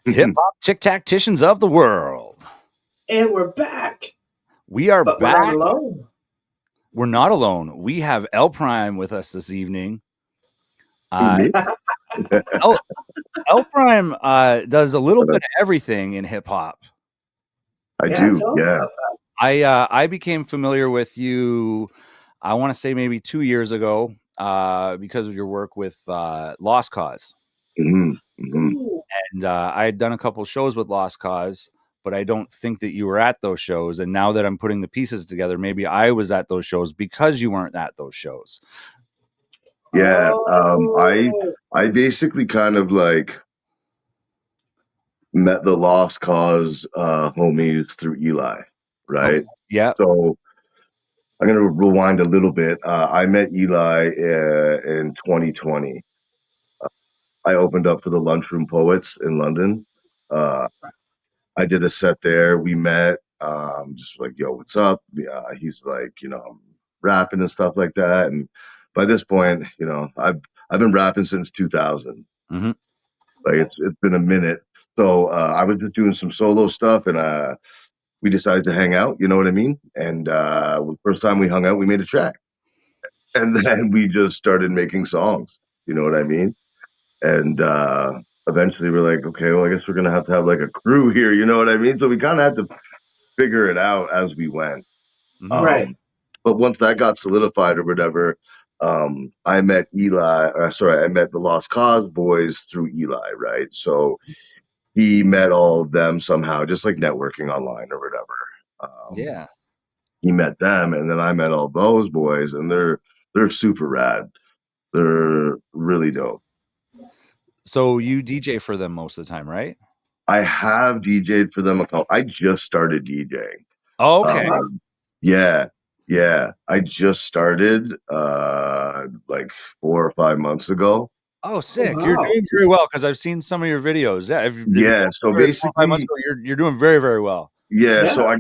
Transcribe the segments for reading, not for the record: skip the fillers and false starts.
Hiphoptictacticians of the world. And we're back. We are But back. we're not alone. We're not alone. We have LPrime with us this evening. Me? LPrime does a little bit of everything in hip hop. I do. Yeah. I became familiar with you, I want to say maybe 2 years ago, because of your work with Lost Cause. And I had done a couple shows with Lost Cause, but I don't think that you were at those shows. And now that I'm putting the pieces together, maybe I was at those shows because you weren't at those shows. Yeah. I basically kind of like met the Lost Cause homies through Eli, right? Yeah. So I'm gonna rewind a little bit. I met Eli in 2020. I opened up for the Lunchroom Poets in London. I did a set there. We met, just like, yo, what's up? He's like, I'm rapping and stuff like that. And by this point, I've been rapping since 2000. Mm-hmm. Like it's been a minute. So I was just doing some solo stuff, and we decided to hang out. You know what I mean? And the first time we hung out, we made a track, and then we just started making songs. You know what I mean? And eventually we're like, okay, well, I guess we're gonna have to have like a crew here. You know what I mean? So we kind of had to figure it out as we went. Right. But once that got solidified or whatever, I met I met the Lost Cause boys through Eli, right? So he met all of them somehow, just like networking online or whatever. Yeah. He met them, and then I met all those boys, and they're super rad. They're really dope. So you DJ for them most of the time, right? I have DJ'd for them. I just started DJing. Oh, okay. Yeah. I just started like 4 or 5 months ago. Oh, sick! You're doing very well because I've seen some of your videos. Yeah. So basically, 5 months ago, you're doing very, very well. Yeah. So I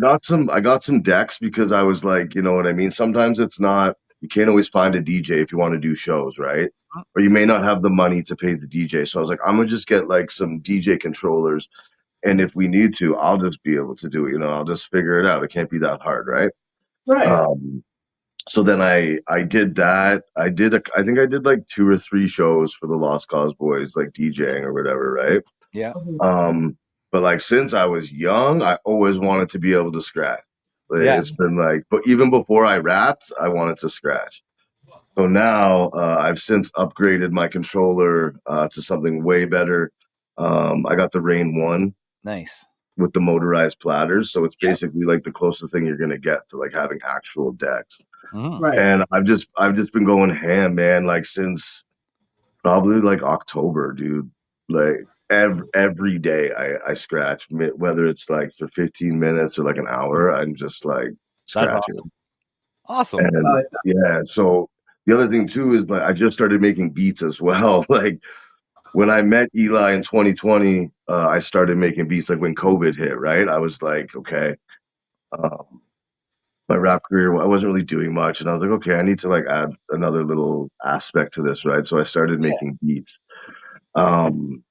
got some decks because I was like, you know what I mean. Sometimes you can't always find a DJ if you want to do shows, right? Or you may not have the money to pay the DJ. So I was like, I'm gonna just get like some DJ controllers. And if we need to, I'll just be able to do it. I'll just figure it out. It can't be that hard, right? Right. So then I did that. I think I did like 2 or 3 shows for the Lost Cause boys, like DJing or whatever, right? Yeah. But like since I was young, I always wanted to be able to scratch. It's been like, but even before I rapped, I wanted to scratch. So now I've since upgraded my controller to something way better. I got the Rain 1. Nice. With the motorized platters, so it's basically like the closest thing you're gonna get to like having actual decks. Right. And I've just been going ham, man, like since probably like October, dude. Like every day I scratch, whether it's like for 15 minutes or like an hour. I'm just like scratching. Awesome. And yeah, so the other thing too is like I just started making beats as well. Like when I met Eli in 2020, I started making beats like when COVID hit, right? I was like, okay, my rap career, I wasn't really doing much. And I was like, okay, I need to like add another little aspect to this, right? So I started making beats. And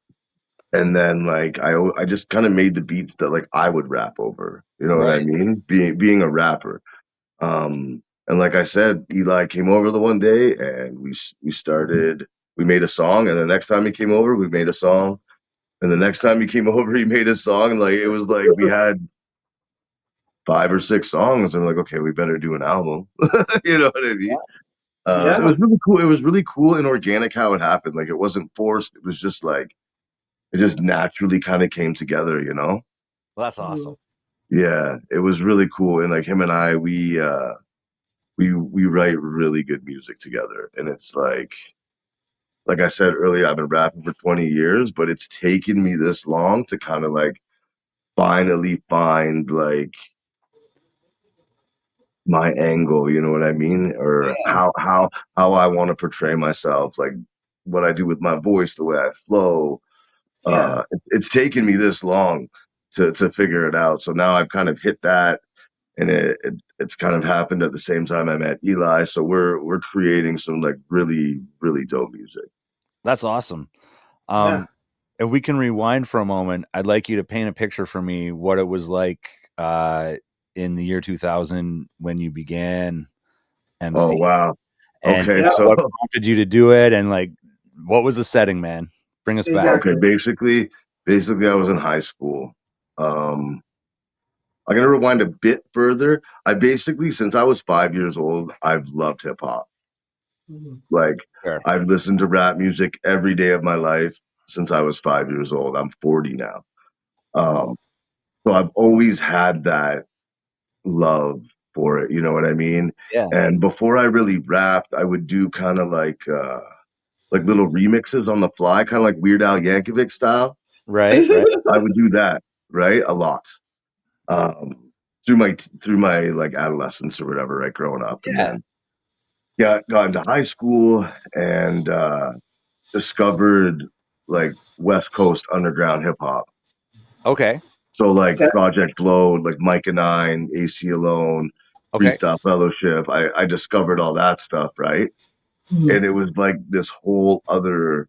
then like I just kind of made the beats that like I would rap over. You know what I mean? Being a rapper. And like I said, Eli came over the one day and we made a song, and the next time he came over, we made a song. And the next time he came over, he made a song. And like it was like we had 5 or 6 songs, and we're like, okay, we better do an album. You know what I mean? It was really cool. It was really cool and organic how it happened. Like it wasn't forced. It was just like it just naturally kind of came together, you know? Well, that's awesome. Yeah, it was really cool. And like him and I, we write really good music together. And it's like I said earlier, I've been rapping for 20 years, but it's taken me this long to kind of like finally find like my angle, you know what I mean? Or how I want to portray myself, like what I do with my voice, the way I flow. It's taken me this long to figure it out. So now I've kind of hit that, and it's kind of happened at the same time I met Eli. So we're creating some like really, really dope music. That's awesome. if we can rewind for a moment, I'd like you to paint a picture for me what it was like in the year 2000 when you began Oh MC, wow. and Okay, Yeah, so what prompted you to do it, and like what was the setting, man? Bring us back. okay, exactly. basically I was in high school. I'm gonna rewind a bit further. I basically, since I was 5 years old, I've loved hip hop. Mhm. Like Fair. I've listened to rap music every day of my life since I was 5 years old. I'm 40 now. Um, so I've always had that love for it, you know what I mean? Yeah. And before I really rapped, I would do kind of like little remixes on the fly, kind of like Weird Al Yankovic style. Right. Right. I would do that, right? A lot. Um, through my like adolescence or whatever, right, growing up. And Yeah. then got into high school and discovered like West Coast underground hip hop. Okay. So like Okay. Project Load, like Micah Nine, AC Alone, Okay. Freestyle Fellowship. I discovered all that stuff, right? Mhm. And it was like this whole other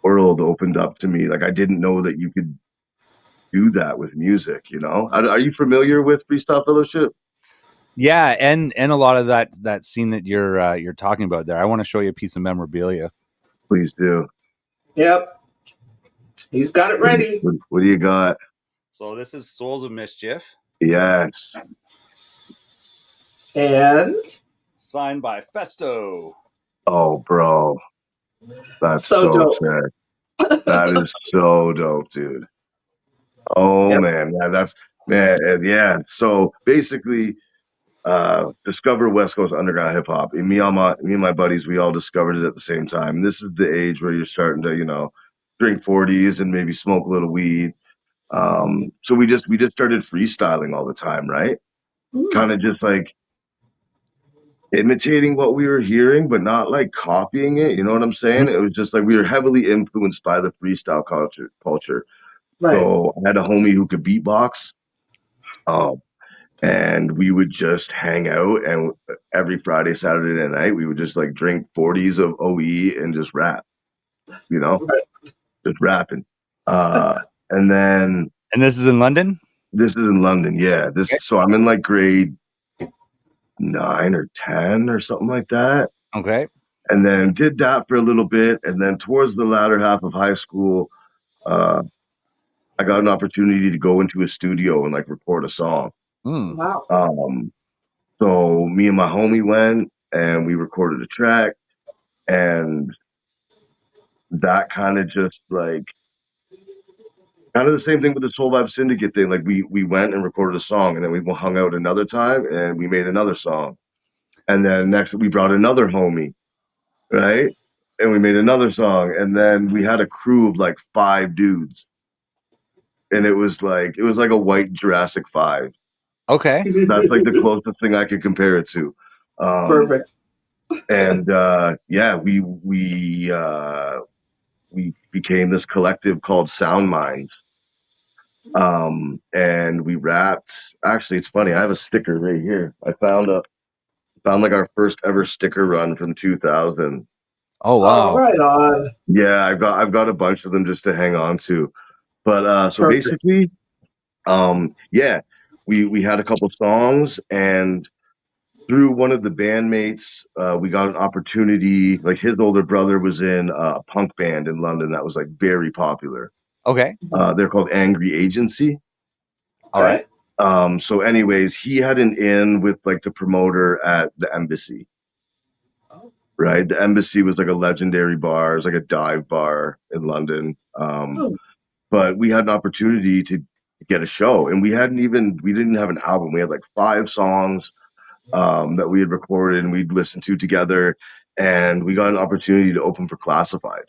world opened up to me. Like I didn't know that you could do that with music, you know? Are you familiar with Freestyle Fellowship? Yeah, and a lot of that scene that you're talking about there. I want to show you a piece of memorabilia. Please do. Yep. He's got it ready. What do you got? So this is Souls of Mischief, Yes. And signed by Festo. Oh, bro. That's so so dope. sick. That is so dope, dude. Oh Yep. man, man, and yeah. So basically, discover West Coast underground hip hop. And me and my buddies, we all discovered it at the same time. And this is the age where you're starting to, drink 40s and maybe smoke a little weed. So we just started freestyling all the time, right? Mm. Kind of just like imitating what we were hearing, but not like copying it. You know what I'm saying? It was just like we were heavily influenced by the freestyle culture. Right. So I had a homie who could beatbox. Um, and we would just hang out and every Friday, Saturday night, we would just like drink 40s of OE and just rap, you know, Right. just rapping. Uh, and then And this is in London? this is in London. Yeah. Okay. So I'm in like grade 9 or 10 or something like that. Okay. And then did that for a little bit. And then towards the latter half of high school, uh, I got an opportunity to go into a studio and like record a song. Hmm. Wow. Um, so me and my homie went and we recorded a track, and that kind of just like kind of the same thing with the Soul Vibe Syndicate thing. Like we went and recorded a song, and then we hung out another time and we made another song, and then next we brought another homie, right? And we made another song, and then we had a crew of like 5 dudes, and it was like a white Jurassic 5. Okay. That's like the closest thing I could compare it to. Um, Perfect. and yeah, we became this collective called Sound Minds. And we rapped. Actually, it's funny. I have a sticker right here. I found like our first ever sticker run from 2000. Oh Oh, wow. right on. Yeah, I've got a bunch of them just to hang on to. But so Perfect. basically, yeah, we had a couple songs, and through one of the bandmates, we got an opportunity. Like his older brother was in a punk band in London that was like very popular. Okay. They're called Angry Agency. All right. Okay. So anyways, he had an in with like the promoter at the Embassy, Oh. right? The Embassy was like a legendary bar. It was like a dive bar in London. Oh. But we had an opportunity to get a show, and we didn't have an album. We had like 5 songs that we had recorded and we'd listened to together, and we got an opportunity to open for Classified.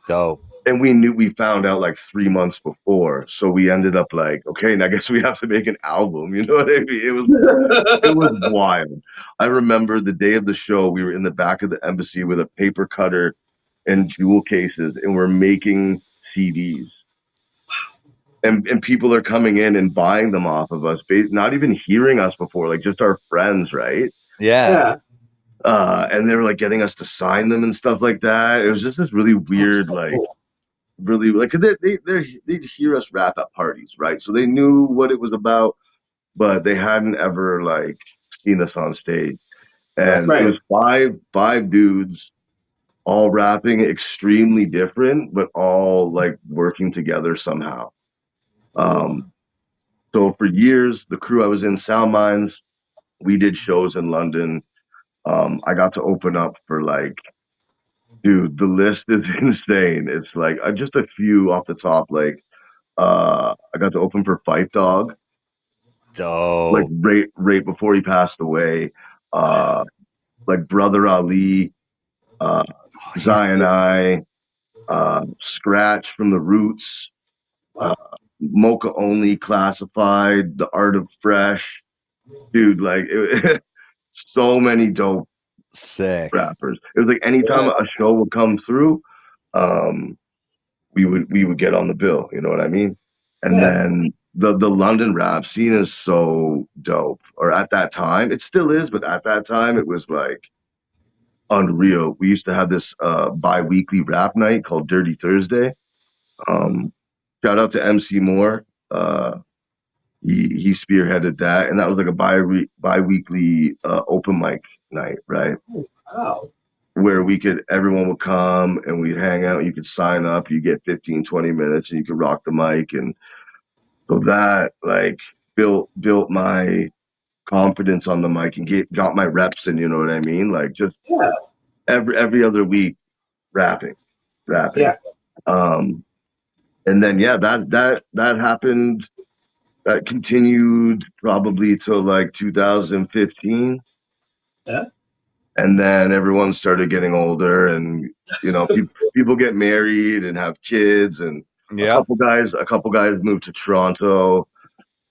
Dope. And we found out like 3 months before, so we ended up like, okay, and I guess we have to make an album. You know what I mean? It was wild. I remember the day of the show, we were in the back of the Embassy with a paper cutter and jewel cases, and we're making CDs. And people are coming in and buying them off of us, not even hearing us before, like just our friends, right? Yeah. Yeah. And they were like getting us to sign them and stuff like that. It was just this really Oh, weird, so like cool. really like, 'cause they'd hear us rap at parties, right? So they knew what it was about, but they hadn't ever like seen us on stage. Right. And it Right. was five dudes all rapping extremely different, but all like working together somehow. Cool. Um, so for years, the crew I was in, Sound Minds, we did shows in London. I got to open up for like, dude, the list is insane. It's like just a few off the top. Like, I got to open for Fight Dog, like Dope. right before he passed away. Uh, like Brother Ali, uh, Oh, he's Zion I, Scratch from the Roots, uh, Wow. Mocha Only, Classified, The Art of Fresh, dude. Like, so many dope sick. rappers. It was like anytime Yeah. a show would come through, um, we would get on the bill. You know what I mean? And Yeah. then the London rap scene is so dope. Or at that time, it still is, but at that time, it was like unreal. We used to have this bi-weekly rap night called Dirty Thursday. Um, Shout out to MC Moore. He spearheaded that, and that was like a bi-weekly open mic night, right? Wow. Where everyone would come and we'd hang out. You could sign up, you get 15, 20 minutes, and you could rock the mic. And so that like built my confidence on the mic and got my reps in. You know what I mean? Like just Yeah. every other week, rapping, rapping. Yeah. Um, and then yeah, that happened. That continued probably till like 2015, Yeah. and then everyone started getting older, and people get married and have kids, and a Yep. couple guys moved to Toronto.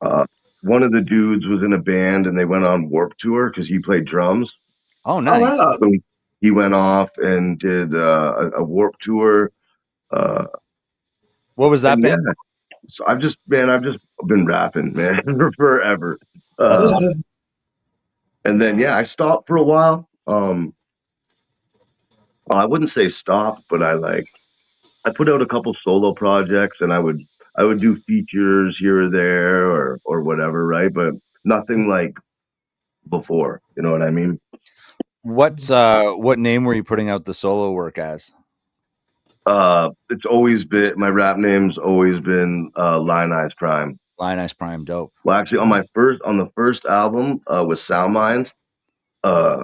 Uh, One of the dudes was in a band, and they went on Warp Tour because he played drums. Oh, Oh nice. wow. So he went off and did a Warp Tour. Uh, What was that and yeah, band? so I've just been rapping, man, for forever. That's Uh, awesome. and then yeah, I stopped for a while. I wouldn't say stop, but I put out a couple solo projects, and I would do features here or there or whatever, right? But nothing like before. You know what I mean? What name were you putting out the solo work as? It's always been my rap name's always been Line Eyes Prime. Lion Ice Prime. Dope. Well, actually, on the first album with Sound Minds, uh,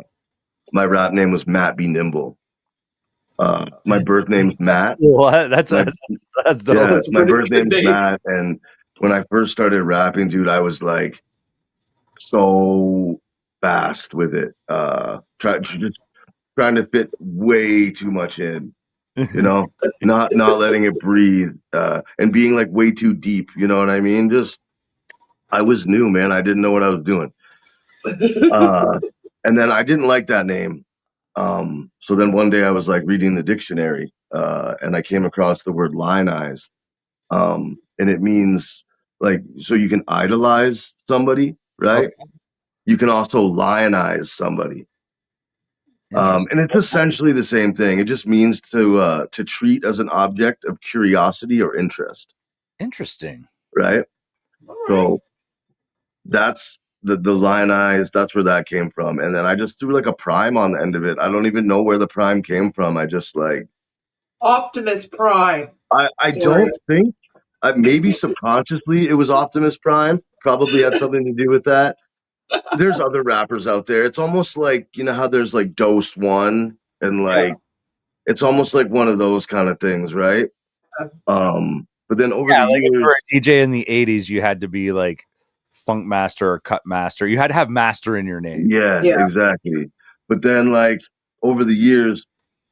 my rap name was Matt Be Nimble. My birth name's Matt. What? That's My that's dope. Yeah, That's a my pretty birth good name's name. Matt, and when I first started rapping, dude, I was like so fast with it. Just trying to fit way too much in, you know, not letting it breathe, and being like way too deep. You know what I mean? Just I was new, man. I didn't know what I was doing. Uh, and then I didn't like that name. So then one day I was like reading the dictionary, and I came across the word line eyes. And it means like, so you can idolize somebody, right? Okay. You can also lionize somebody. Interesting. And it's essentially the same thing. It just means to treat as an object of curiosity or interest, Interesting. right? All right. So that's the lionize. That's where that came from. And then I just threw like a prime on the end of it. I don't even know where the prime came from. I just like Optimus Prime. I Sorry. don't think maybe subconsciously it was Optimus Prime. Probably had something to do with that. There's other rappers out there. It's almost like, you know how there's like Dose One, and Yeah. like it's almost like one of those kind of things, right? But then over Yeah, the like if you years, were a DJ in the '80s, you had to be like Funk Master or Cut Master. You had to have Master in your name. yeah, Yeah. exactly. But then like over the years,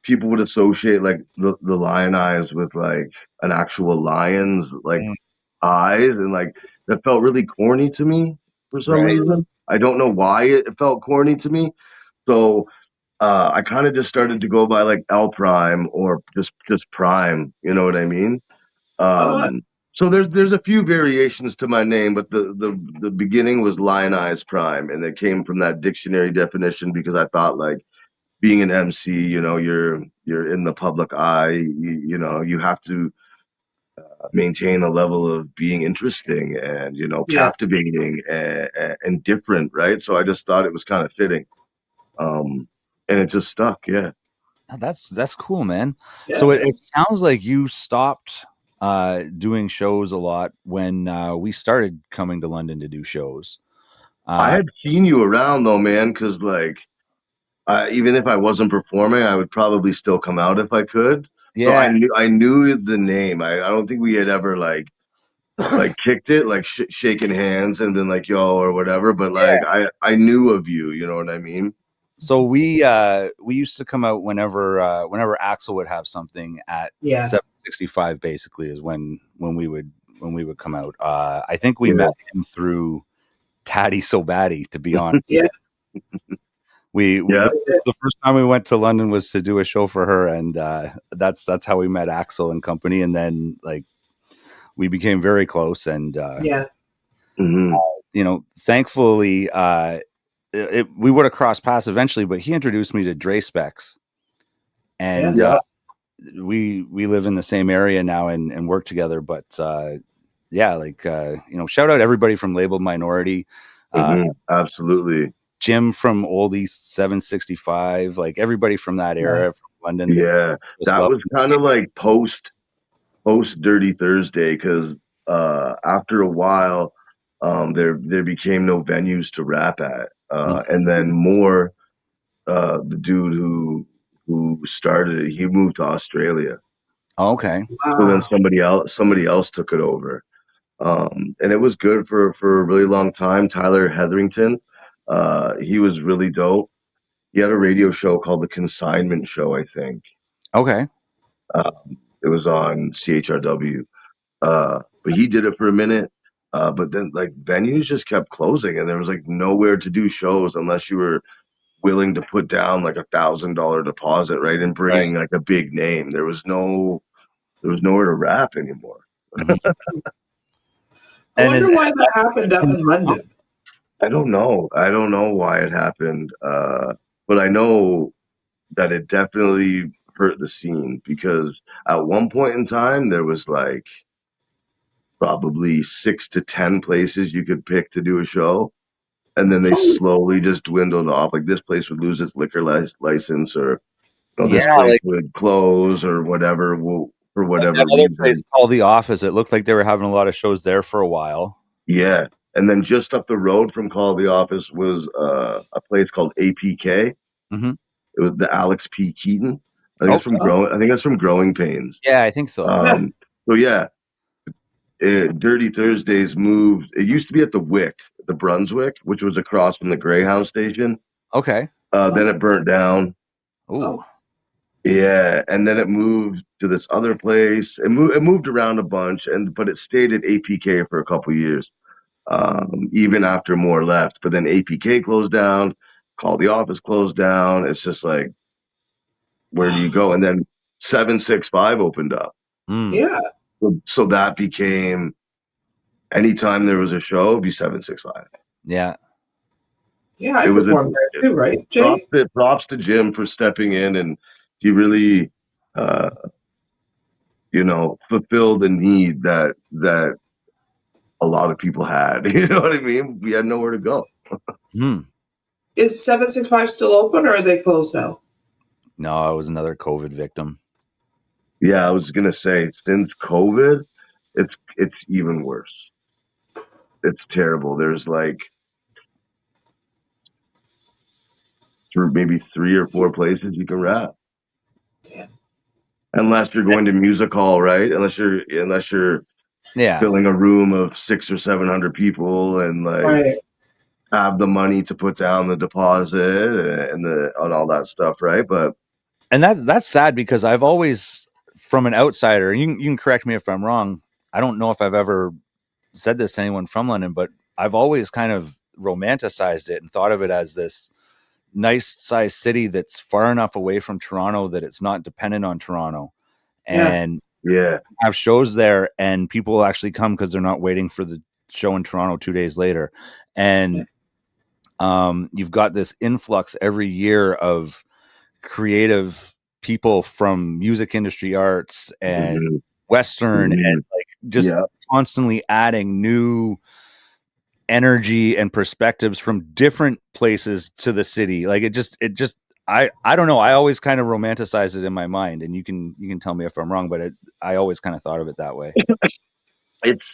people would associate like the lion eyes with like an actual lion's like Mm, eyes, and like that felt really corny to me for some right. reason. I don't know why it felt corny to me. So I kind of just started to go by like LPrime or just Prime. You know what I mean? Uh, So there's a few variations to my name, but the beginning was Lion Eyes Prime, and it came from that dictionary definition because I thought like being an MC, you're in the public eye, you know, you have to maintain a level of being interesting and Yeah. captivating and different, right? So I just thought it was kind of fitting, and it just stuck. Yeah, Oh, that's cool, man. Yeah, So it, man. it sounds like you stopped doing shows a lot when we started coming to London to do shows. I Uh, had seen you around though, man, because like even if I wasn't performing, I would probably still come out if I could. So yeah, I knew the name. I don't think we had ever like kicked it, like shaking hands and been like yo or whatever. But yeah. like I knew of you. You know what I mean? So we used to come out whenever Axel would have something at Yeah. 765. Basically, is when we would come out. I think we Yeah. met him through Tatty So Batty. To be honest, Yeah. we Yeah. the first time we went to London was to do a show for her, and that's how we met Axel and company. And then like we became very close, and Yeah. Hmm. thankfully, we would have crossed paths eventually. But he introduced me to Dre Specs, Yeah. and Yeah. we live in the same area now and work together. But yeah, like shout out everybody from Labeled Minority, uh, Absolutely. Jim from Old East 765, like everybody from that Yeah. era from London that Yeah. just That love was kind of like post Dirty Thursday because after a while, there became no venues to rap at, Mhm. and then more. The dude who started it, he moved to Australia. Okay. So then Wow. somebody else took it over, and it was good for a really long time. Tyler Hetherington, he was really dope. He had a radio show called The Consignment Show, I think. Okay. It was on CHRW. But he did it for a minute. But then like venues just kept closing and there was like nowhere to do shows unless you were willing to put down like $1,000 deposit, right? And Right. bringing like a big name. There was nowhere to rap anymore. Mhm. I And is wonder why that happened up in London. I don't know. I don't know why it happened. But I know that it definitely hurt the scene because at one point in time there was like probably 6 to 10 places you could pick to do a show. And then they Oh, slowly just dwindled off. Like this place would lose its liquor license, or yeah, this place like would close, or whatever, for whatever that other place reason. called The Office, it looked like they were having a lot of shows there for a while. Yeah, and then just up the road from Call the Office was a place called APK. Hmm. It was the Alex P. Keaton. I think it's from Okay. oh, Growing. I think it's from Growing Pains. Yeah, I think so. yeah. Um, so yeah, Dirty Thursdays moved. It used to be at the Wick, the Brunswick, which was across from the Greyhound station. Okay. Then it burnt down. Ooh. Oh, Yeah, and then it moved to this other place. It moved around a bunch, but it stayed at APK for a couple years, even after more left. But then APK closed down, Call the Office closed down. It's just like, where do you go? And then 765 opened up, Mm. yeah. so that became anytime there was a show, it'd be 765. Yeah. Yeah, I It was a performed there too, right, props Jay? to, props to Jim for stepping in, and he really, uh, fulfilled the need that a lot of people had. You know what I mean? We had nowhere to go. Hmm. Is 765 still open or are they closed now? No, I was another COVID victim. Yeah, I was gonna say since COVID, it's even worse. It's terrible. There's like through maybe 3 or 4 places you can rap. Damn. Unless you're going to music hall, right? Unless you're Yeah. filling a room of 600 or 700 people and like Right. have the money to put down the deposit and all that stuff, right? But And that's sad because I've always, from an outsider, and you can correct me if I'm wrong. I don't know if I've ever said this to anyone from London, but I've always kind of romanticized it and thought of it as this nice sized city that's far enough away from Toronto that it's not dependent on Toronto, Yeah. and yeah, have shows there, and people will actually come because they're not waiting for the show in Toronto 2 days later. Yeah. And you've got this influx every year of creative people from music industry, arts, and hmm Western, and hmm like just constantly adding new energy and perspectives from different places to the city. Like it just I don't know. I always kind of romanticize it in my mind, and you can tell me if I'm wrong, but I always kind of thought of it that way. It's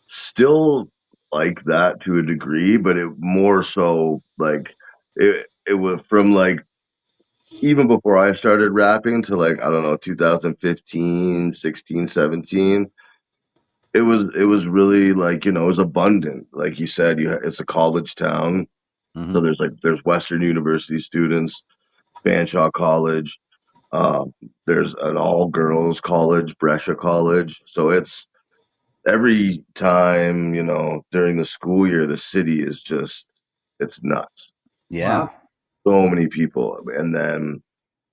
still like that to a degree, but it more so like it was from like even before I started rapping to like I don't know 2015, 16, 17. It was really like it was abundant. Like you said, it's a college town, so Mm-hmm. there's Western University students, Fanshawe College. Um, there's an all girls college, Brescia College. So it's every time, during the school year, the city is it's nuts. Yeah. Wow. So many people. And then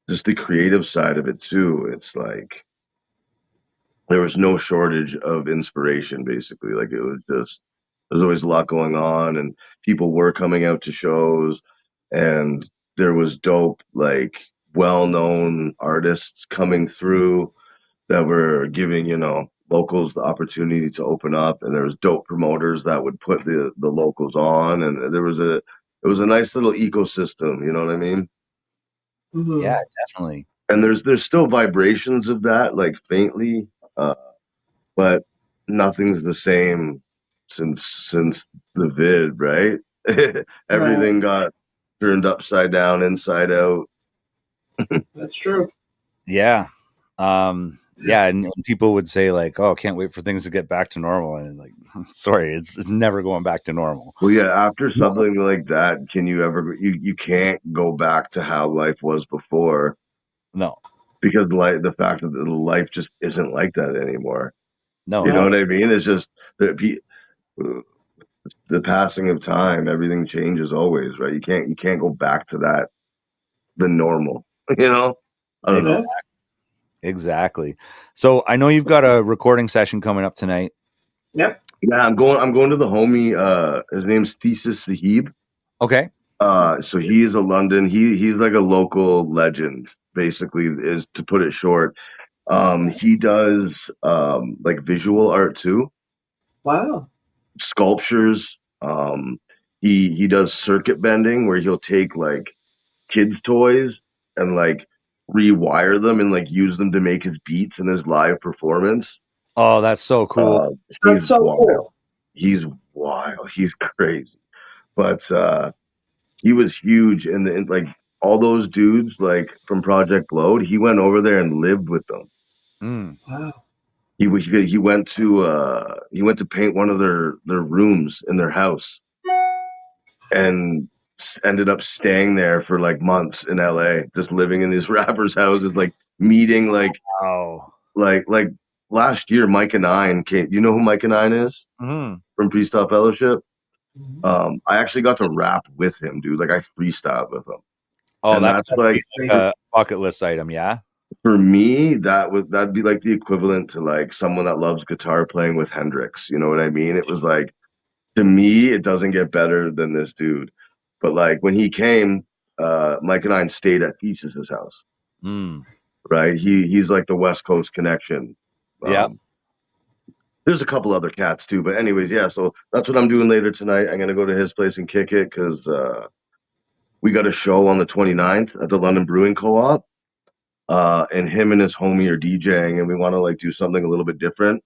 just the creative side of it too. It's like there was no shortage of inspiration, basically. Like it was just, there's always a lot going on, and people were coming out to shows, and there was dope, like well known artists coming through that were giving locals the opportunity to open up, and there was dope promoters that would put the locals on, and it was a nice little ecosystem, you know what I mean? Yeah, Mm-hmm. definitely. And there's still vibrations of that, like faintly, uh, but nothing's the same since the vid, right? Right. Everything got turned upside down, inside out. That's true. Yeah. Yeah, and people would say like, "Oh, can't wait for things to get back to normal." And like, sorry, it's never going back to normal. Well, yeah, after something like that, can you ever you can't go back to how life was before, No. because the fact that the life just isn't like that anymore. No, You know not Right. what I mean? It's just that the passing of time, everything changes always, right? You can't go back to that the normal. You know? I don't exactly. know. Yeah. Exactly. So I know you've got a recording session coming up tonight. Yep. Yeah, I'm going to the homie, his name's Thesis Sahib. Okay. So he is a London, he's like a local legend, basically, is to put it short. He does like visual art too, Wow. sculptures. He does circuit bending where he'll take like kids' toys and like rewire them and like use them to make his beats in his live performance. Oh, that's so cool. Uh, That's he's so wild. cool. He's wild. He's crazy. But he was huge in like all those dudes like from Project Load. He went over there and lived with them. Mm. Wow. He went to paint one of their rooms in their house, and ended up staying there for like months in LA, just living in these rappers' houses, like meeting Oh. like last year Mike and Nine came. You know who Mike and Nine is Mm. from Freestyle Fellowship? Mhm. I actually got to rap with him, dude. Like I freestyled with him. Oh, And that that's would like be like a bucket list item, yeah. for me, that'd be like the equivalent to like someone that loves guitar playing with Hendrix. You know what I mean? It was like, to me, it doesn't get better than this dude. But like when he came, Mike and I stayed at Thesis' house. Mm. Right? He's like the West Coast connection. Yeah. Um, there's a couple other cats too, but anyways, yeah. So that's what I'm doing later tonight. I'm gonna go to his place and kick it because we got a show on the 29th at the London Brewing Co-op. And him and his homie are DJing, and we want to like do something a little bit different.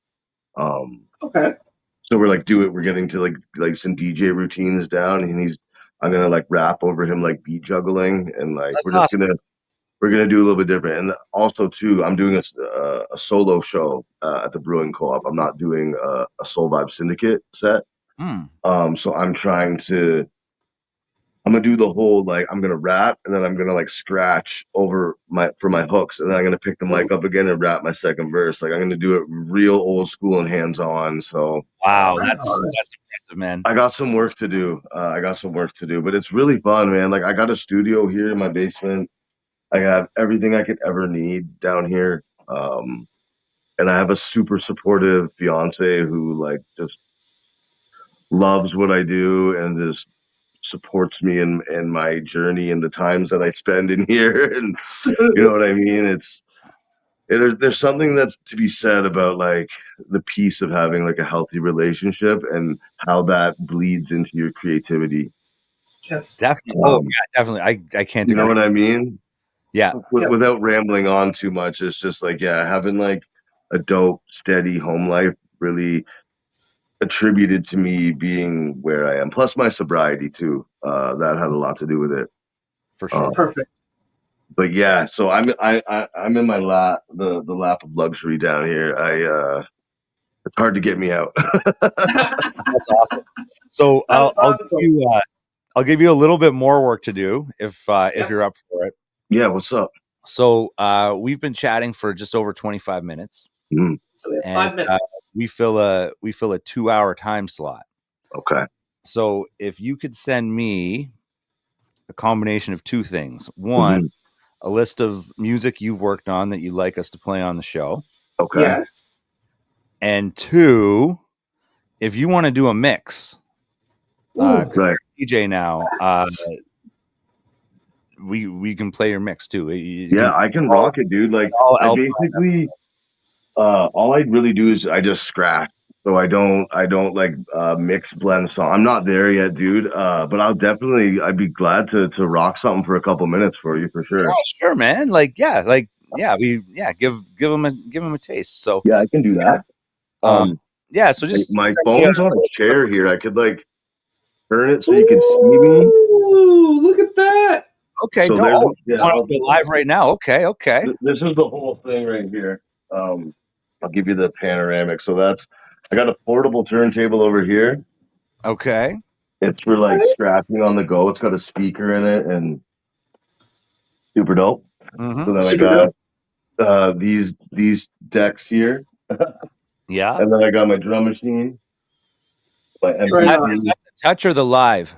Um, Okay. so we're getting to like some DJ routines down, and I'm gonna like rap over him like beat juggling, and like That's awesome. we're gonna do a little bit different. And also too, I'm doing a solo show at the Brewing Co-op. I'm not doing a Soul Vibe Syndicate set. Mm. So I'm gonna do the whole like I'm gonna rap, and then I'm gonna like scratch over my hooks, and then I'm gonna pick the mic up again and rap my second verse. Like I'm gonna do it real old school and hands on. So Wow, Right on. that's impressive, man. I got some work to do. But it's really fun, man. Like I got a studio here in my basement. I have everything I could ever need down here. And I have a super supportive fiance who like just loves what I do and just supports me in my journey and the times that I spend in here. And you know what I mean? there's something that's to be said about like the piece of having like a healthy relationship and how that bleeds into your creativity. Yes. Definitely. Oh Um, yeah, definitely. I can't you know agree. what I mean? Yeah, Yep. Without rambling on too much, it's just like, yeah, having like a dope, steady home life really attributed to me being where I am. Plus my sobriety too. That had a lot to do with it. for sure. Um, Perfect. but yeah, so I'm in my lap, the lap of luxury down here. It's hard to get me out. That's awesome. So That's awesome. I'll give you a little bit more work to do if Yep. you're up for it. Yeah, what's up? So we've been chatting for just over 25 minutes, Mm, So we have and 5 minutes. we fill a 2-hour time slot. okay. So if you could send me a combination of two things: one, Hmm. a list of music you've worked on that you'd like us to play on the show, Okay. Yes. and two, if you want to do a mix, Ooh. 'cause Right. you're a DJ now, Yes. we can play your mix too. You Yeah, can I can all, rock it, dude. Like all I LPrime. basically all I really do is I just scratch. So I don't like mix blend song. I'm not there yet, dude. But I'd be glad to rock something for a couple minutes for you for Yeah, sure. sure, man. Give them a taste. So Yeah, I can do Yeah. that. um, Um yeah, so just my send me phone's on a a chair here. I could like turn it so you can see me. Ooh, look at that. okay. So Don't there's oh, you yeah, want to go live right now? Okay, okay, this is the whole thing right here. I'll give you the panoramic. So that's I got a portable turntable over here. okay. It's for like Okay. scratching on the go. It's got a speaker in it and super dope. Mm-hmm. So then I Super got dope. these decks here, Yeah. and then I got my drum machine, my Is Right that on. MPC. the touch or the live?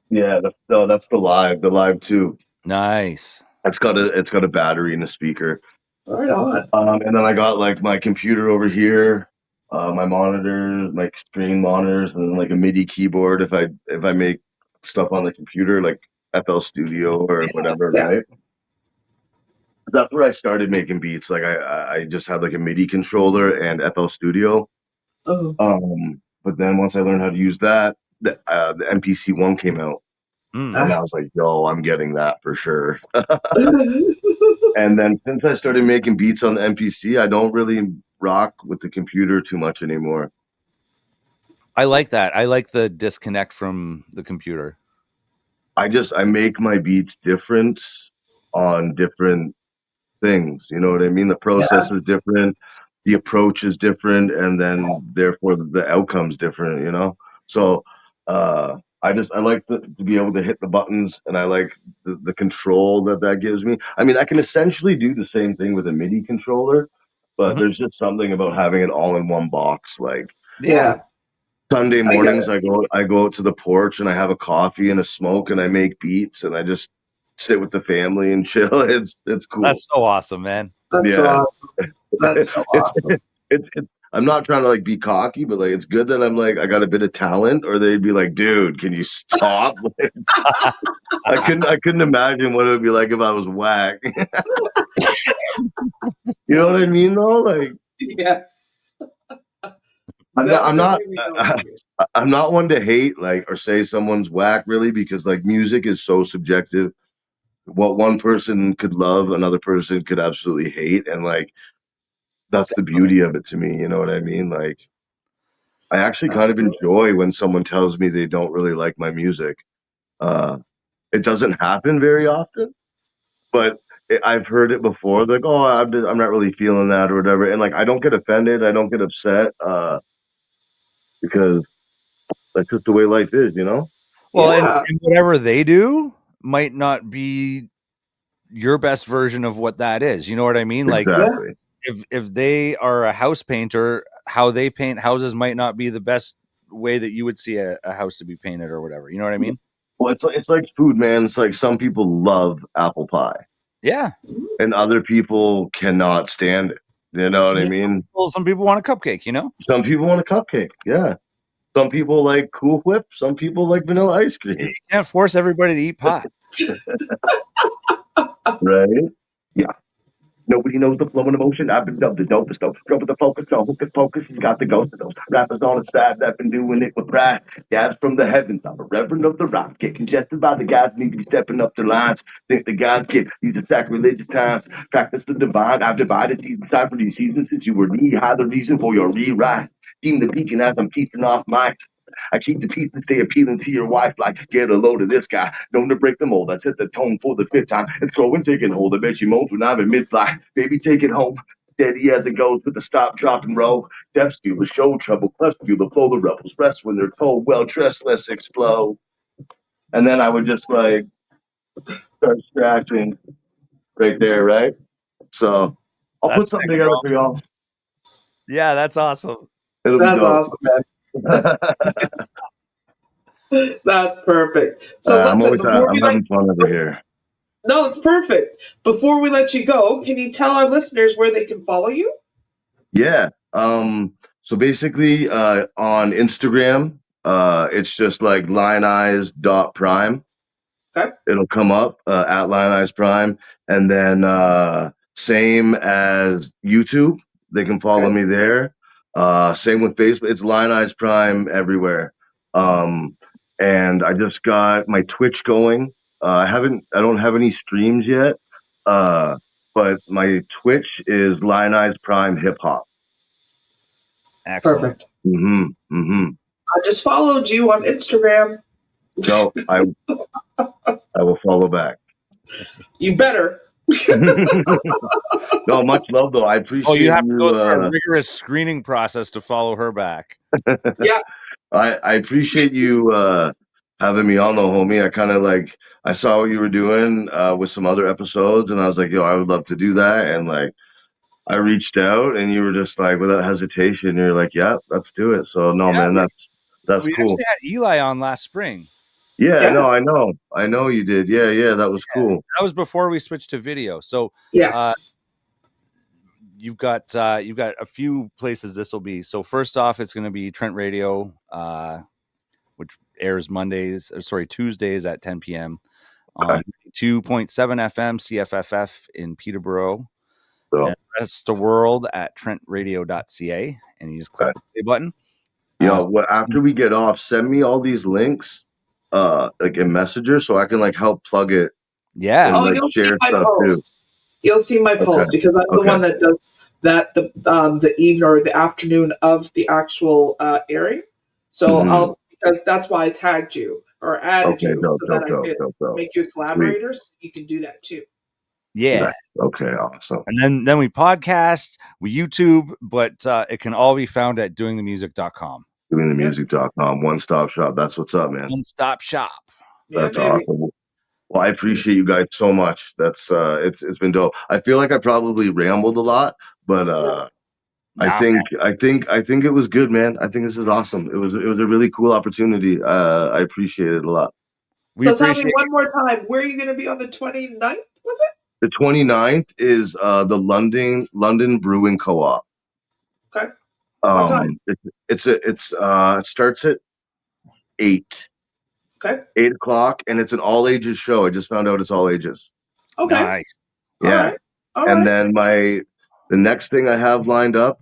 Yeah, no, that's the live too. Nice. It's got a battery and a speaker. Right on. And then I got like my computer over here, my monitors, my screen monitors, and then like a MIDI keyboard if I make stuff on the computer like FL Studio or whatever, Yeah. right? That's where I started making beats. Like I just had like a MIDI controller and FL Studio. Oh. But then once I learned how to use that, the MPC one came out, Mm. and I Ah. was like, "Yo, I'm getting that for sure." And then since I started making beats on the MPC, I don't really rock with the computer too much anymore. I like that. I like the disconnect from the computer. I make my beats different on different things. You know what I mean? The process Yeah. is different, the approach is different, and then therefore the outcome's different. So I like to be able to hit the buttons, and I like the control that gives me. I mean, I can essentially do the same thing with a MIDI controller, but Mhm. there's just something about having it all in one box. Like Yeah. Yeah. Sunday I get mornings, it. I go out to the porch and I have a coffee and a smoke and I make beats and I just sit with the family and chill. It's cool. That's so awesome, man. That's so Yeah. awesome. That's so it's awesome. it's I'm not trying to like be cocky, but like it's good that I'm like I got a bit of talent, or they'd be like, dude, can you stop? I couldn't imagine what it would be like if I was whack. You know what I mean though? Like Yes. I'm not I'm not Definitely we know what you mean. I'm not one to hate like or say someone's whack really because like music is so subjective. What one person could love, another person could absolutely hate, and like that's the beauty of it to me. You know what I mean? Like I actually kind of Absolutely. enjoy when someone tells me they don't really like my music. Uh, it doesn't happen very often, but I've heard it before. Like, oh, I'm not really feeling that or whatever, and like I don't get offended, I don't get upset because that's just the way life is. Well, Yeah. and whatever they do might not be your best version of what that is. You know what I mean? Like Yeah. Exactly. if they are a house painter, how they paint houses might not be the best way that you would see a house to be painted or whatever. You know what I mean? Well, it's like food, man. It's like some people love apple pie, Yeah. and other people cannot stand it. You know what I mean? Well, some people want a cupcake, you know? Some people want a cupcake. Yeah. Some people like Cool Whip. Some people like vanilla ice You cream. can't force everybody to eat pie. Right? Yeah. Nobody knows the flow and emotion. I've been dubbed the dopest though. Go with the focus, so hocus pocus. He's got the ghost of those rappers on his side that been doing it with pride. Gas from the heavens, I'm a reverend of the rock. Get congested by the guys, need to be stepping up their lines. Think the guys get these are sacrilegious times. Practice the divine. I've divided these inside for these seasons since you were knee high. The reason for your rewrite. Deem the beacon as I'm piecing off my I keep the pieces, stay appealing to your wife like, get a load of this guy. Known to break the mold, I set the tone for the fifth time. And throw and taking hold. I bet she moans when I'm in mid-fly. Baby, take it home. Steady as it goes with the stop, drop, and roll. Depths feel the show trouble, plus feel the flow. The rebels rest when they're cold. Well dressed, let's explode. And then I would just like start scratching right there, right? So I'll That's put something sick, together bro. for y'all. Yeah, that's awesome. It'll be That's dope. awesome, man. That's perfect. So I'm listen, always before I'm we let having fun over here. no, it's perfect. Before we let you go, can you tell our listeners where they can follow you? Yeah. So basically, on Instagram, it's just like lineeyes.prime. Okay. It'll come up at lineeyes prime, and then same as YouTube. They can follow Okay. me there. Same with Facebook. It's lineeyes prime everywhere. Um, and I just got my Twitch going. I don't have any streams yet. Uh, but my Twitch is lineeyes prime hip hop. Excellent. Perfect. Mhm, mhm. I just followed you on Instagram. No, I will follow back. You better. No, much love though. I Oh, you appreciate have to go you. through a rigorous screening process to follow her back. Yeah. I appreciate you having me on though, homie. I kind of like I saw what you were doing with some other episodes, and I was like, yo, I would love to do that. And like I reached out, and you were just like without hesitation, you're like, yeah, let's do it. So no, Yeah, man, that's we cool. actually had Eli on last spring. Yeah, Yeah. no, I know you did. Yeah, yeah, that was cool. That was before we switched to video. So Yes. you've got a few places this will be. So first off, it's going to be Trent Radio, which airs Tuesdays at 10 p.m. on 2.7 FM CFFF in Peterborough, So, and the rest of the world at trentradio.ca, and you just click okay. the play button. What after we get off, send me all these links, like in Messenger, so I can like help plug it Yeah, and Oh, like you'll see share my stuff too. post. You'll see my Okay, post because I'm the okay. one that does that the evening or the afternoon of the actual airing. So Mm-hmm. because that's why I tagged you or added Okay, you dope, so that dope, I dope, could dope, dope. make you a Sweet. collaborator. So you can do that too. yeah. Nice. Okay, awesome. And then we podcast, we YouTube, but it can all be found at doingthemusic.com. Doingthemusic.com, one stop shop. That's what's up, man. One stop shop. Yeah, That's baby. awesome. Well, I appreciate you guys so much. That's it's been dope. I feel like I probably rambled a lot, but Nah, I think it was good, man. I think this is awesome. It was a really cool opportunity. I appreciate it a lot. we So tell me appreciate one more time, where are you going to be on the 29th? Was it? The 29th is the London Brewing Co-op. Okay. What time? It starts at 8 Okay. 8 o'clock, and it's an all ages show. I just found out it's all ages. Okay. nice. All Yeah. right. All And right. then the next thing I have lined up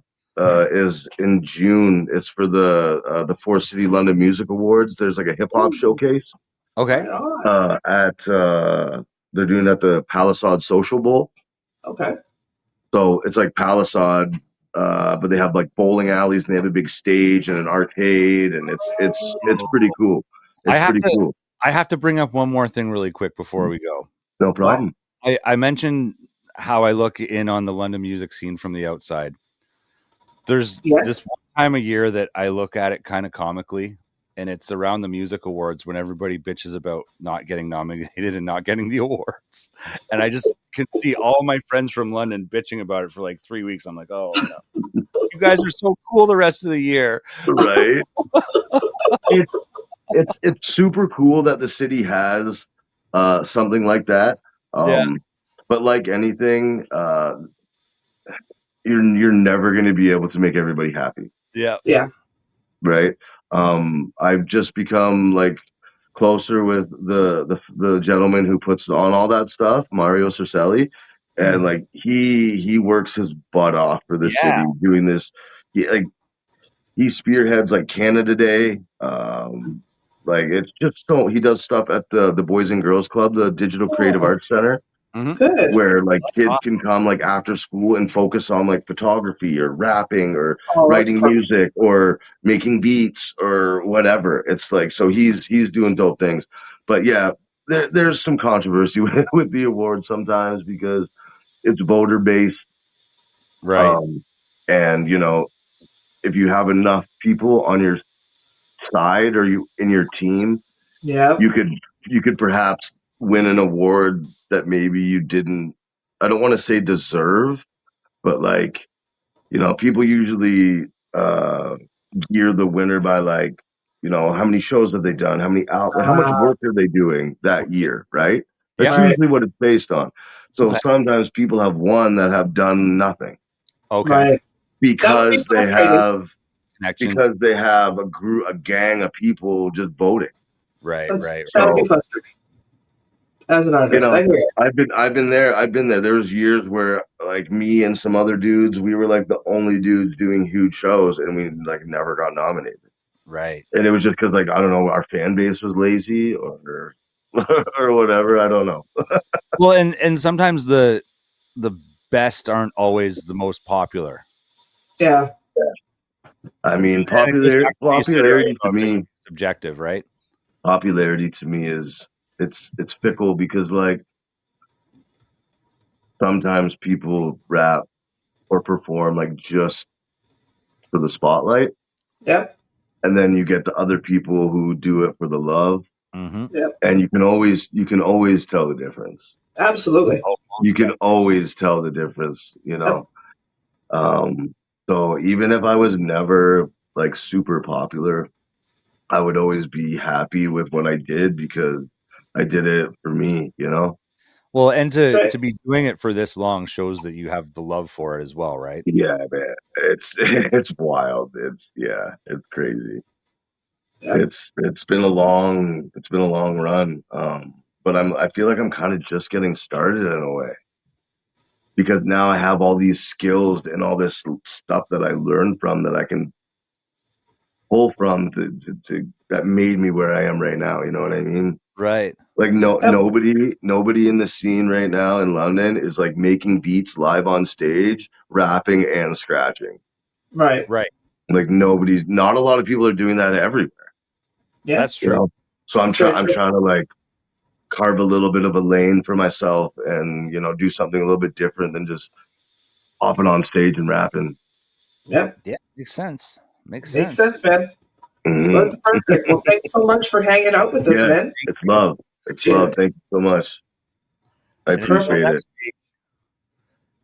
is in June. It's for the Four City London Music Awards. There's like a hip hop Ooh, showcase Okay. right on. at they're doing it at the Palisade Social Bowl. Okay. So it's like Palisade, but they have like bowling alleys and they have a big stage and an arcade, and it's pretty cool. I It's have pretty to cool. I have to bring up one more thing really quick before we go. No What? problem. I mentioned how I look in on the London music scene from the outside. There's Yes. this one time a year that I look at it kind of comically, and it's around the music awards when everybody bitches about not getting nominated and not getting the awards. And I just can see all my friends from London bitching about it for like 3 weeks. I'm like, oh no, you guys are so cool the rest of the year. Right? It, it's super cool that the city has something like that. Yeah, But like anything, you're never going to be able to make everybody happy, yeah, Yeah. right? I've just become like closer with the gentleman who puts on all that stuff, Mario Cercelli, and like he works his butt off for the Yeah. city doing this. He spearheads like Canada Day. Like it's just so he does stuff at the Boys and Girls Club, the Digital Creative Oh, Arts Center, Mhm. good. where like That's kids awesome. can come like after school and focus on like photography or rapping or Oh, that's writing perfect. music or making beats or whatever. It's like so he's doing dope things. But yeah, there's some controversy with the award sometimes because it's voter based. Right. Um, and if you have enough people on your side or you in your team, Yep. you could perhaps win an award that maybe you didn't. I don't want to say deserve, but like people usually uh, gear the winner by like how many shows have they done, how much Uh, work are they doing that year, right? That's Yeah. right. usually what it's based on. So Okay. sometimes people have won that have done nothing Okay. Right. That would be because they frustrating. have Connection. a gang of people just voting. Right. That's Right. that would be So frustrating as an you artist. I know, hear you. I've been there. There was years where like me and some other dudes, we were like the only dudes doing huge shows, and we like never got nominated. Right. And it was just because like I don't know, our fan base was lazy or or whatever. I don't know. Well, and sometimes the best aren't always the most popular. Yeah. I mean, And it goes back to what you said earlier about it being subjective, right? popularity to me is it's fickle because like sometimes people rap or perform like just for the spotlight, Yep. and then you get the other people who do it for the love, Mm-hmm. Yep. and you can always tell the difference. Absolutely. Oh, You most can always tell the difference, Yep. Um, so even if I was never like super popular, I would always be happy with what I did because I did it for me. well, and That's right. to be doing it for this long shows that you have the love for it as well, right? Yeah, man. It's it's wild. It's crazy. Yep. It's been a long run. But I feel like I'm kind of just getting started in a way because now I have all these skills and all this stuff that I learned from that I can pull from to that made me where I am right now. You know what I mean? Right. Like Yep. nobody in the scene right now in London is like making beats live on stage, rapping and scratching. Right. Right. Like not a lot of people are doing that everywhere. Yeah. That's You true. know, so That's very I'm true. trying to like carve a little bit of a lane for myself and do something a little bit different than just hopping on stage and rapping. Yep. Yeah, makes sense. Makes Makes sense. sense, man. Well, Hmm. that's perfect. Well, thanks so much for hanging out with us, Yes, man. it's love. It's Appreciate love. it. Thank you so much. I And until appreciate Perfect. it. next week,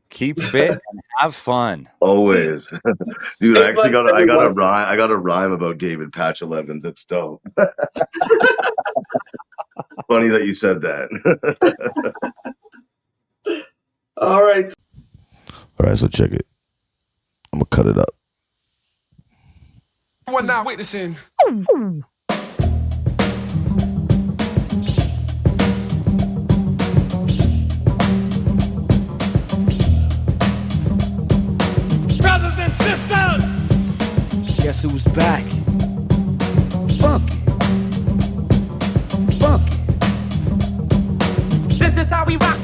keep fit and have fun. Always. Dude, I Save actually lives, I got a everyone. rhyme. I got a rhyme about David Patch 11s. It's dope. Funny that you said that. All right. All right, so check it. I'm gonna cut it up. One now witnessing. Brothers and sisters, Guess who's back? Funky. Funky. This is how we rock.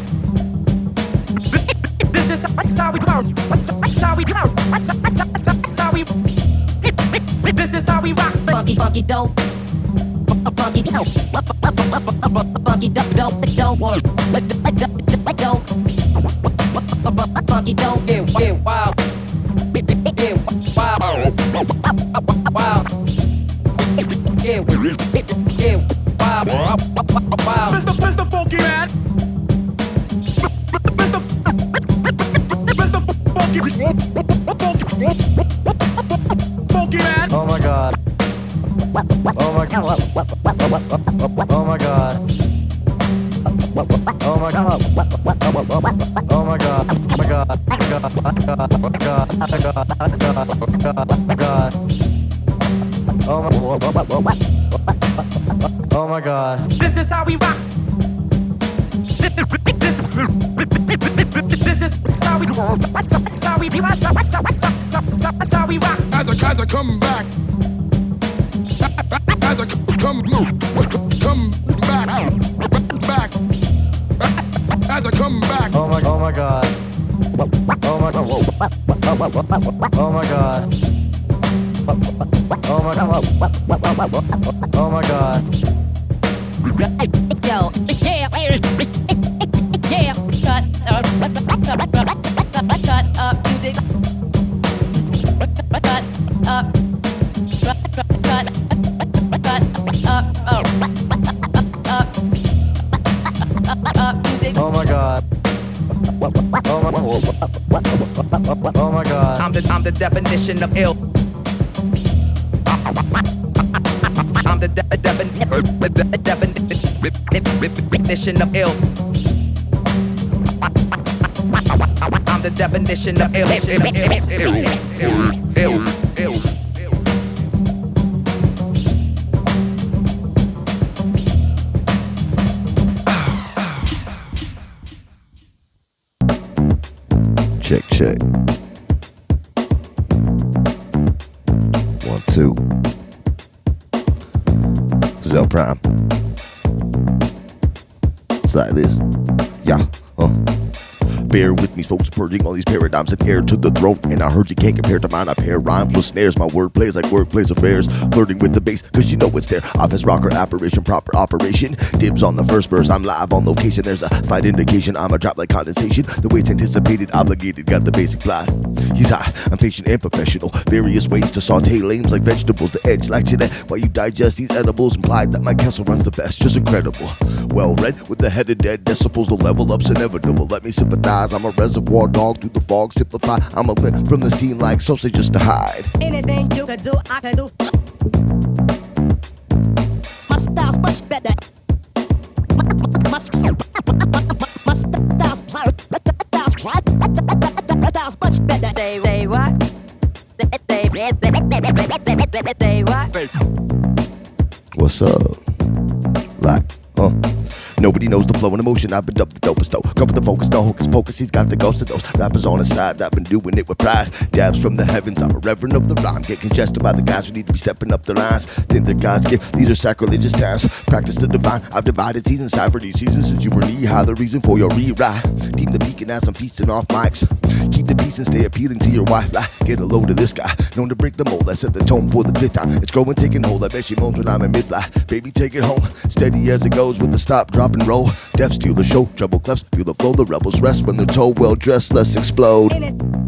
This is how we rock. That's how we rock. That's how we. This is how we rock. Funky, funky, dope. Funky, dope. Funky, dope, dope, dope. Dope. Funky, dope. Yeah, wow. Yeah, wow. Wow. Yeah, yeah, wow. Wow. Mr. Funky Man. Mr. Funky Man. Oh my god. Oh my god. Oh my god. Oh my god. Oh my god. Oh my god. Oh my god. This is how we rock. As I come back, as I come back, as I come back. Oh my god. Oh my god. Oh my god. Oh my god. Oh my god. Yo, yeah, yeah, cut up music. Cut up, music. Oh my god. Oh my god. I'm the definition of ill. I'm the definition of ill. I'm the definition of ill. Check, check. 1, 2. This is LPrime. It's like this. Yeah. Bear with me, folks, purging all these paradigms and air to the throat. And I heard you can't compare to mine. I pair rhymes with snares. My word plays like workplace affairs. Flirting with the bass, cause you know it's there. Office rocker apparition, proper operation. Dibs on the first verse, I'm live on location. There's a slight indication I'm a drop like condensation. The way it's anticipated, obligated, got the basic plot. He's high, I'm patient and professional. Various ways to saute lames like vegetables. The edge like Jeanette. While you digest these edibles, implied that my castle runs the best. Just incredible. Well read, with the head of dead decibels. The level up's inevitable. Let me sympathize. I'm a reservoir dog through the fog. Simplify. I'm a lit from the scene like Sosa just to hide. Anything you can do, I can do. My style's much better. My style's much better. They what? They what? What's up? Like, nobody knows the flow and emotion. I've been dubbed the dopest though. Go with the focus, no hocus pocus. He's got the ghost of those rappers on his side. I've been doing it with pride. Dabs from the heavens. I'm a reverend of the rhyme. Get congested by the guys who need to be stepping up their lines. Think they're God's gift. These are sacrilegious times. Practice the divine. I've divided seasons. Side for these seasons since you were knee high. The reason for your rewrite. Deem the beacon as I'm feasting off mics. Keep the peace and stay appealing to your wife. Get a load of this guy. Known to break the mold. I set the tone for the 5th time. It's growing, taking hold. I bet she moans when I'm in mid-fly. Baby, take it home. Steady as it goes with the stop, drop, and roll. Deaf steal the show. Treble clefs feel the flow. The rebels rest when they're told. Well dressed, let's explode. Anything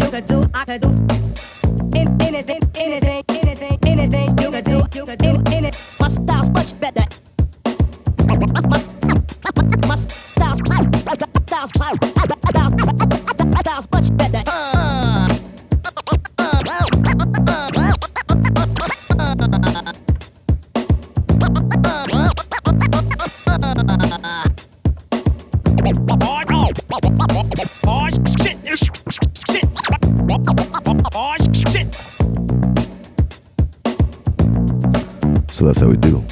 you can do, I can do. Anything you can do, you can do. My style's much better. My style's much better. Oh shit! Shit! Oh shit! So that's how we do.